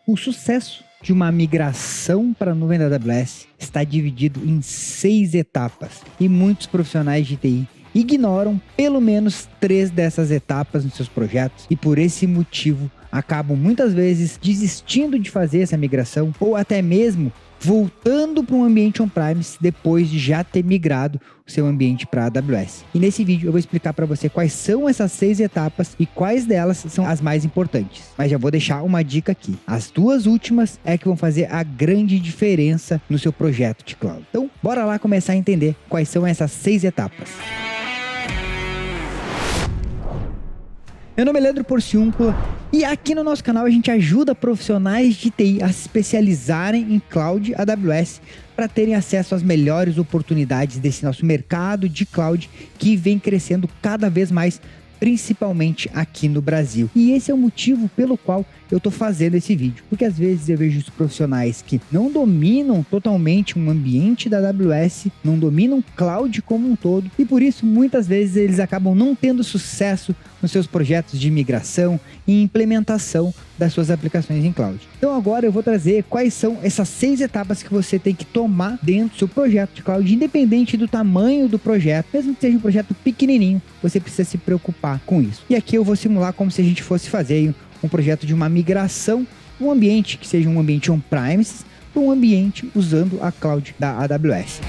O sucesso de uma migração para a nuvem da AWS está dividido em 6 etapas e muitos profissionais de TI ignoram pelo menos 3 dessas etapas nos seus projetos e por esse motivo acabam muitas vezes desistindo de fazer essa migração ou até mesmo voltando para um ambiente on-premise depois de já ter migrado o seu ambiente para a AWS. E nesse vídeo eu vou explicar para você quais são essas 6 etapas e quais delas são as mais importantes. Mas já vou deixar uma dica aqui. As 2 últimas é que vão fazer a grande diferença no seu projeto de cloud. Então, bora lá começar a entender quais são essas 6 etapas. Meu nome é Leandro Porciúncula e aqui no nosso canal a gente ajuda profissionais de TI a se especializarem em Cloud AWS para terem acesso às melhores oportunidades desse nosso mercado de Cloud que vem crescendo cada vez mais, principalmente aqui no Brasil. E esse é o motivo pelo qual eu tô fazendo esse vídeo, porque às vezes eu vejo os profissionais que não dominam totalmente um ambiente da AWS, não dominam Cloud como um todo, e por isso muitas vezes eles acabam não tendo sucesso nos seus projetos de migração e implementação das suas aplicações em Cloud. Então agora eu vou trazer quais são essas 6 etapas que você tem que tomar dentro do seu projeto de Cloud, independente do tamanho do projeto, mesmo que seja um projeto pequenininho, você precisa se preocupar com isso. E aqui eu vou simular como se a gente fosse fazer um projeto de uma migração, um ambiente que seja um ambiente on-premise para um ambiente usando a Cloud da AWS.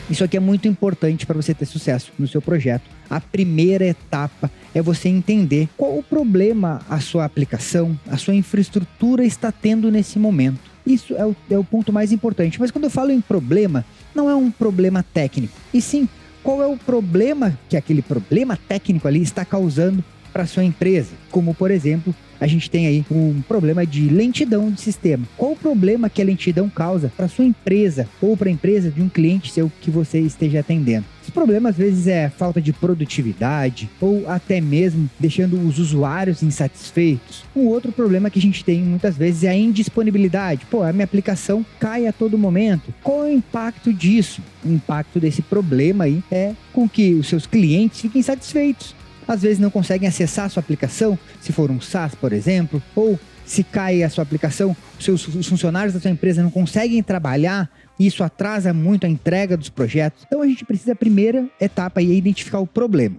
Isso aqui é muito importante para você ter sucesso no seu projeto. A primeira etapa é você entender qual o problema a sua aplicação, a sua infraestrutura está tendo nesse momento. Isso é o ponto mais importante. Mas quando eu falo em problema, não é um problema técnico, e sim qual é o problema que aquele problema técnico ali está causando para sua empresa. Como, por exemplo, a gente tem aí um problema de lentidão de sistema. Qual o problema que a lentidão causa para sua empresa ou para a empresa de um cliente seu que você esteja atendendo? Esse problema às vezes é falta de produtividade ou até mesmo deixando os usuários insatisfeitos. Um outro problema que a gente tem muitas vezes é a indisponibilidade. A minha aplicação cai a todo momento. Qual é o impacto disso? O impacto desse problema aí é com que os seus clientes fiquem insatisfeitos. Às vezes não conseguem acessar a sua aplicação, se for um SaaS, por exemplo, ou se cai a sua aplicação, os funcionários da sua empresa não conseguem trabalhar, e isso atrasa muito a entrega dos projetos. Então a gente precisa, a primeira etapa aí é identificar o problema.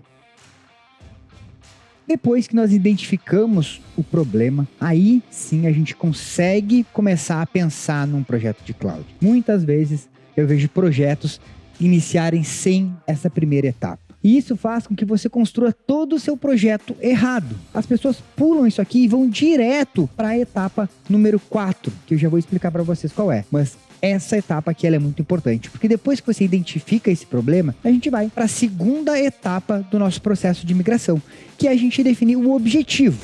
Depois que nós identificamos o problema, aí sim a gente consegue começar a pensar num projeto de cloud. Muitas vezes eu vejo projetos iniciarem sem essa primeira etapa. E isso faz com que você construa todo o seu projeto errado. As pessoas pulam isso aqui e vão direto para a etapa número 4, que eu já vou explicar para vocês qual é. Mas essa etapa aqui ela é muito importante, porque depois que você identifica esse problema, a gente vai para a segunda etapa do nosso processo de migração, que é a gente definir o objetivo.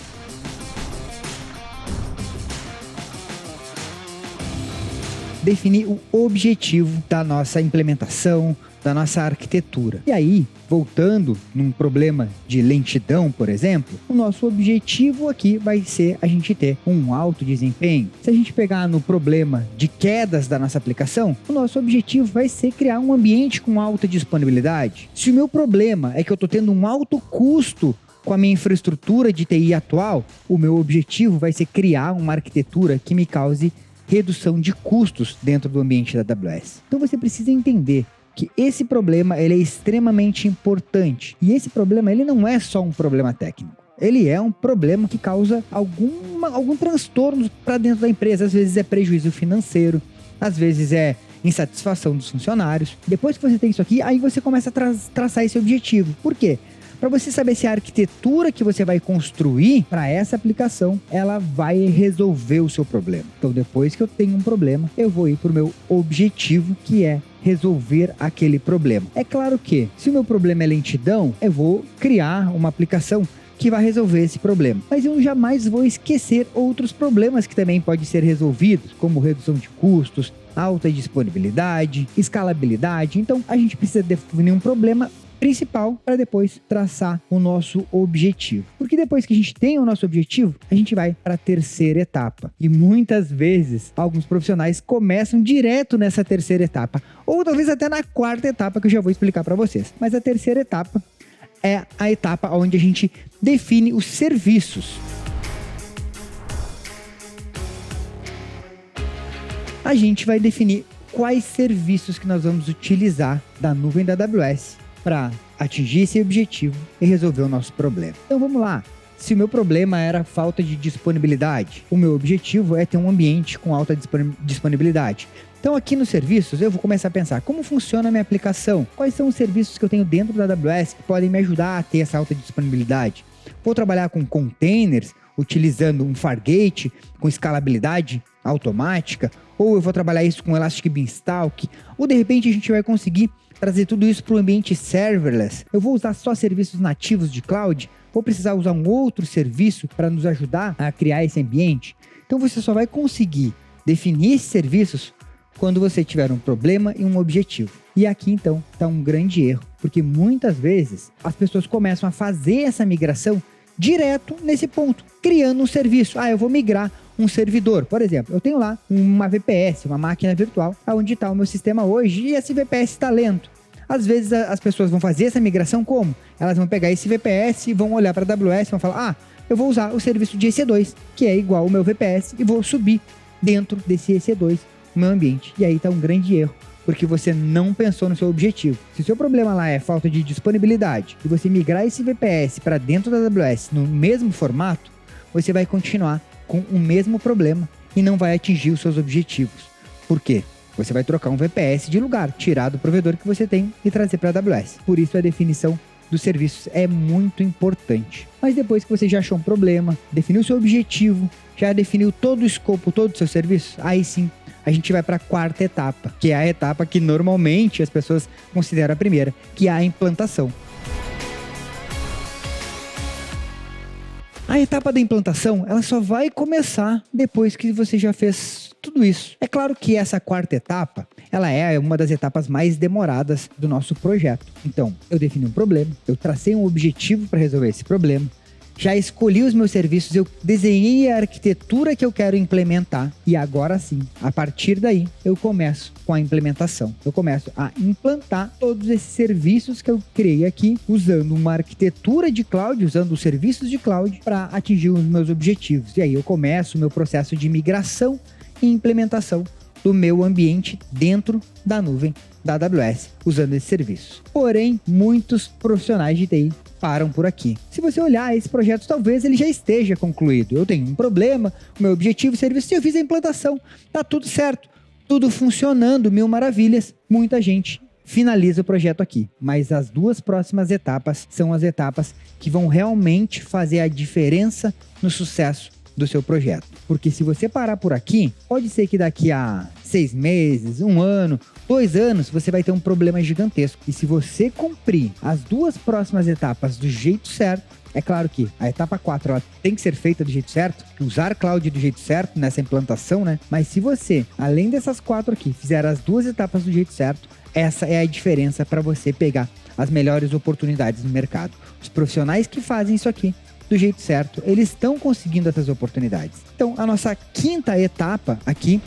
Definir o objetivo da nossa implementação, da nossa arquitetura. E aí, voltando num problema de lentidão, por exemplo, o nosso objetivo aqui vai ser a gente ter um alto desempenho. Se a gente pegar no problema de quedas da nossa aplicação, o nosso objetivo vai ser criar um ambiente com alta disponibilidade. Se o meu problema é que eu estou tendo um alto custo com a minha infraestrutura de TI atual, o meu objetivo vai ser criar uma arquitetura que me cause redução de custos dentro do ambiente da AWS. Então você precisa entender que esse problema ele é extremamente importante. E esse problema ele não é só um problema técnico. Ele é um problema que causa algum transtorno para dentro da empresa. Às vezes é prejuízo financeiro, às vezes é insatisfação dos funcionários. Depois que você tem isso aqui, aí você começa a traçar esse objetivo. Por quê? Para você saber se a arquitetura que você vai construir para essa aplicação, ela vai resolver o seu problema. Então, depois que eu tenho um problema, eu vou ir para o meu objetivo, que é resolver aquele problema. É claro que, se o meu problema é lentidão, eu vou criar uma aplicação que vai resolver esse problema. Mas eu jamais vou esquecer outros problemas que também podem ser resolvidos, como redução de custos, alta disponibilidade, escalabilidade. Então, a gente precisa definir um problema principal para depois traçar o nosso objetivo. Porque depois que a gente tem o nosso objetivo, a gente vai para a terceira etapa. E muitas vezes, alguns profissionais começam direto nessa terceira etapa, ou talvez até na quarta etapa, que eu já vou explicar para vocês. Mas a terceira etapa é a etapa onde a gente define os serviços. a gente vai definir quais serviços que nós vamos utilizar da nuvem da AWS para atingir esse objetivo e resolver o nosso problema. Então vamos lá. Se o meu problema era falta de disponibilidade, o meu objetivo é ter um ambiente com alta disponibilidade. Então aqui nos serviços eu vou começar a pensar como funciona a minha aplicação, quais são os serviços que eu tenho dentro da AWS que podem me ajudar a ter essa alta disponibilidade. Vou trabalhar com containers, utilizando um Fargate com escalabilidade automática, ou eu vou trabalhar isso com Elastic Beanstalk, ou de repente a gente vai conseguir trazer tudo isso para o ambiente serverless. Eu vou usar só serviços nativos de cloud, vou precisar usar um outro serviço para nos ajudar a criar esse ambiente. Então você só vai conseguir definir esses serviços quando você tiver um problema e um objetivo. E aqui então está um grande erro, porque muitas vezes as pessoas começam a fazer essa migração direto nesse ponto, criando um serviço. Eu vou migrar um servidor. Por exemplo, eu tenho lá uma VPS, uma máquina virtual, onde está o meu sistema hoje e esse VPS está lento. Às vezes as pessoas vão fazer essa migração como? Elas vão pegar esse VPS e vão olhar para a AWS e vão falar, eu vou usar o serviço de EC2, que é igual ao meu VPS, e vou subir dentro desse EC2 o meu ambiente. E aí está um grande erro, porque você não pensou no seu objetivo. Se o seu problema lá é falta de disponibilidade e você migrar esse VPS para dentro da AWS no mesmo formato, você vai continuar com o mesmo problema e não vai atingir os seus objetivos. Por quê? Você vai trocar um VPS de lugar, tirar do provedor que você tem e trazer para a AWS. Por isso a definição dos serviços é muito importante. Mas depois que você já achou um problema, definiu o seu objetivo, já definiu todo o escopo, todos os seus serviços, aí sim a gente vai para a quarta etapa, que é a etapa que normalmente as pessoas consideram a primeira, que é a implantação. A etapa da implantação, ela só vai começar depois que você já fez tudo isso. É claro que essa quarta etapa, ela é uma das etapas mais demoradas do nosso projeto. Então, eu defini um problema, eu tracei um objetivo para resolver esse problema, já escolhi os meus serviços, eu desenhei a arquitetura que eu quero implementar e agora sim, a partir daí, eu começo com a implementação. Eu começo a implantar todos esses serviços que eu criei aqui, usando uma arquitetura de cloud, usando os serviços de cloud para atingir os meus objetivos. E aí eu começo o meu processo de migração e implementação do meu ambiente dentro da nuvem da AWS, usando esses serviços. Porém, muitos profissionais de TI param por aqui. Se você olhar esse projeto, talvez ele já esteja concluído. Eu tenho um problema, o meu objetivo é serviço, eu fiz a implantação, tá tudo certo, tudo funcionando, mil maravilhas. Muita gente finaliza o projeto aqui, mas as duas próximas etapas são as etapas que vão realmente fazer a diferença no sucesso do seu projeto. Porque se você parar por aqui, pode ser que daqui a 6 meses, 1 ano, 2 anos, você vai ter um problema gigantesco. E se você cumprir as duas próximas etapas do jeito certo, é claro que a etapa 4 ela tem que ser feita do jeito certo, usar cloud do jeito certo nessa implantação, né? Mas se você, além dessas 4 aqui, fizer as duas etapas do jeito certo, essa é a diferença para você pegar as melhores oportunidades no mercado. Os profissionais que fazem isso aqui do jeito certo, eles estão conseguindo essas oportunidades. Então, a nossa quinta etapa aqui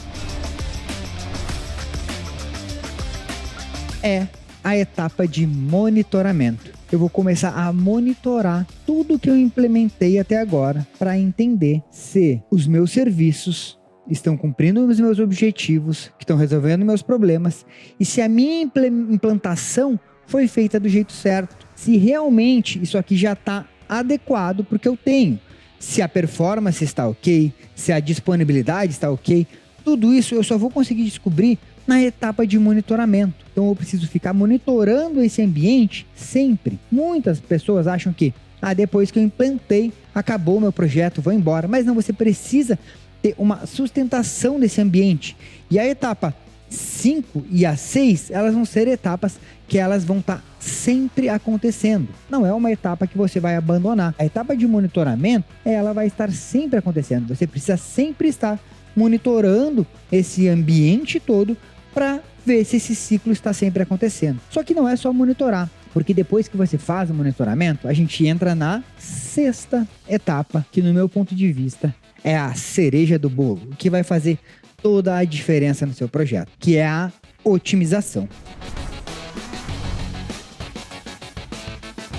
é a etapa de monitoramento. Eu vou começar a monitorar tudo que eu implementei até agora para entender se os meus serviços estão cumprindo os meus objetivos, que estão resolvendo meus problemas, e se a minha implantação foi feita do jeito certo, se realmente isso aqui já está adequado porque eu tenho, se a performance está ok, se a disponibilidade está ok, tudo isso eu só vou conseguir descobrir na etapa de monitoramento. Então eu preciso ficar monitorando esse ambiente sempre. Muitas pessoas acham que depois que eu implantei, acabou o meu projeto, vou embora. Mas não, você precisa ter uma sustentação desse ambiente. E a etapa 5 e a 6, elas vão ser etapas que elas vão estar sempre acontecendo. Não é uma etapa que você vai abandonar. A etapa de monitoramento, ela vai estar sempre acontecendo. Você precisa sempre estar monitorando esse ambiente todo para ver se esse ciclo está sempre acontecendo. Só que não é só monitorar, porque depois que você faz o monitoramento, a gente entra na sexta etapa, que no meu ponto de vista é a cereja do bolo, que vai fazer toda a diferença no seu projeto, que é a otimização.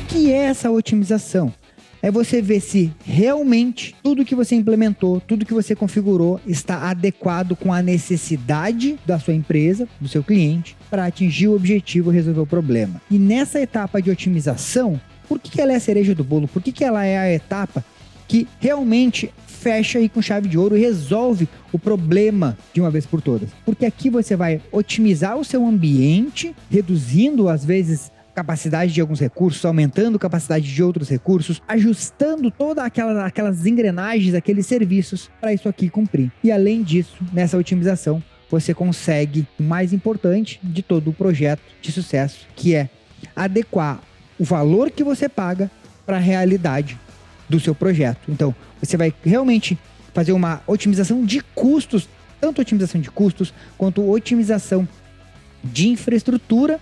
O que é essa otimização? é você ver se realmente tudo que você implementou, tudo que você configurou está adequado com a necessidade da sua empresa, do seu cliente, para atingir o objetivo e resolver o problema. E nessa etapa de otimização, por que ela é a cereja do bolo? Por que ela é a etapa que realmente fecha aí com chave de ouro e resolve o problema de uma vez por todas? Porque aqui você vai otimizar o seu ambiente, reduzindo às vezes capacidade de alguns recursos, aumentando a capacidade de outros recursos, ajustando todas aquelas engrenagens, aqueles serviços para isso aqui cumprir. E além disso, nessa otimização, você consegue o mais importante de todo o projeto de sucesso, que é adequar o valor que você paga para a realidade do seu projeto. Então, você vai realmente fazer uma otimização de custos, tanto otimização de custos quanto otimização de infraestrutura,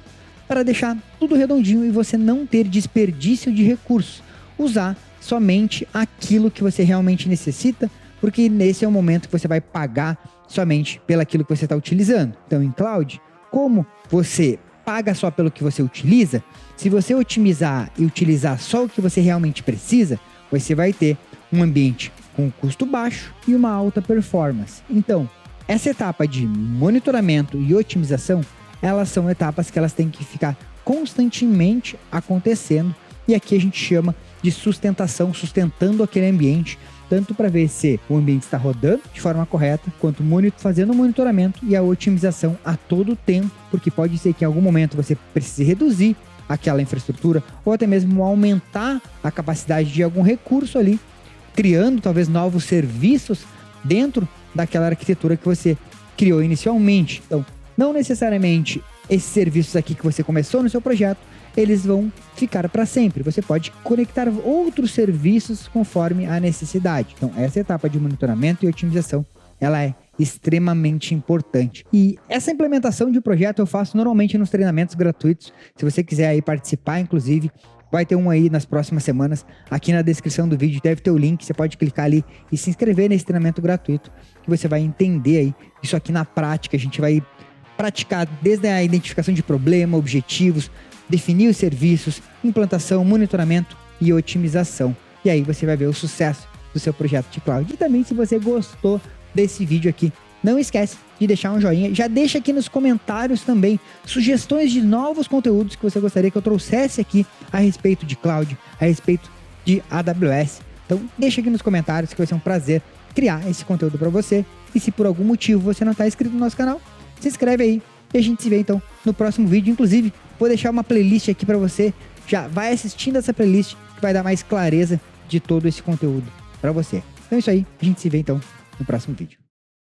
para deixar tudo redondinho e você não ter desperdício de recursos. Usar somente aquilo que você realmente necessita, porque nesse é o momento que você vai pagar somente pelaquilo que você está utilizando. Então, em cloud, como você paga só pelo que você utiliza, se você otimizar e utilizar só o que você realmente precisa, você vai ter um ambiente com custo baixo e uma alta performance. Então, essa etapa de monitoramento e otimização, elas são etapas que elas têm que ficar constantemente acontecendo, e aqui a gente chama de sustentação, sustentando aquele ambiente, tanto para ver se o ambiente está rodando de forma correta, quanto fazendo o monitoramento e a otimização a todo tempo, porque pode ser que em algum momento você precise reduzir aquela infraestrutura, ou até mesmo aumentar a capacidade de algum recurso ali, criando talvez novos serviços dentro daquela arquitetura que você criou inicialmente. Então, não necessariamente esses serviços aqui que você começou no seu projeto, eles vão ficar para sempre. Você pode conectar outros serviços conforme a necessidade. Então, essa etapa de monitoramento e otimização, ela é extremamente importante. E essa implementação de projeto eu faço normalmente nos treinamentos gratuitos. Se você quiser aí participar, inclusive, vai ter um aí nas próximas semanas. Aqui na descrição do vídeo deve ter o link. Você pode clicar ali e se inscrever nesse treinamento gratuito, que você vai entender aí isso aqui na prática. A gente vai praticar desde a identificação de problema, objetivos, definir os serviços, implantação, monitoramento e otimização. E aí você vai ver o sucesso do seu projeto de cloud. E também, se você gostou desse vídeo aqui, não esquece de deixar um joinha. Já deixa aqui nos comentários também sugestões de novos conteúdos que você gostaria que eu trouxesse aqui a respeito de cloud, a respeito de AWS. Então deixa aqui nos comentários que vai ser um prazer criar esse conteúdo para você. E se por algum motivo você não está inscrito no nosso canal, se inscreve aí e a gente se vê então no próximo vídeo. Inclusive, vou deixar uma playlist aqui para você. Já vai assistindo essa playlist que vai dar mais clareza de todo esse conteúdo para você. Então é isso aí, a gente se vê então no próximo vídeo.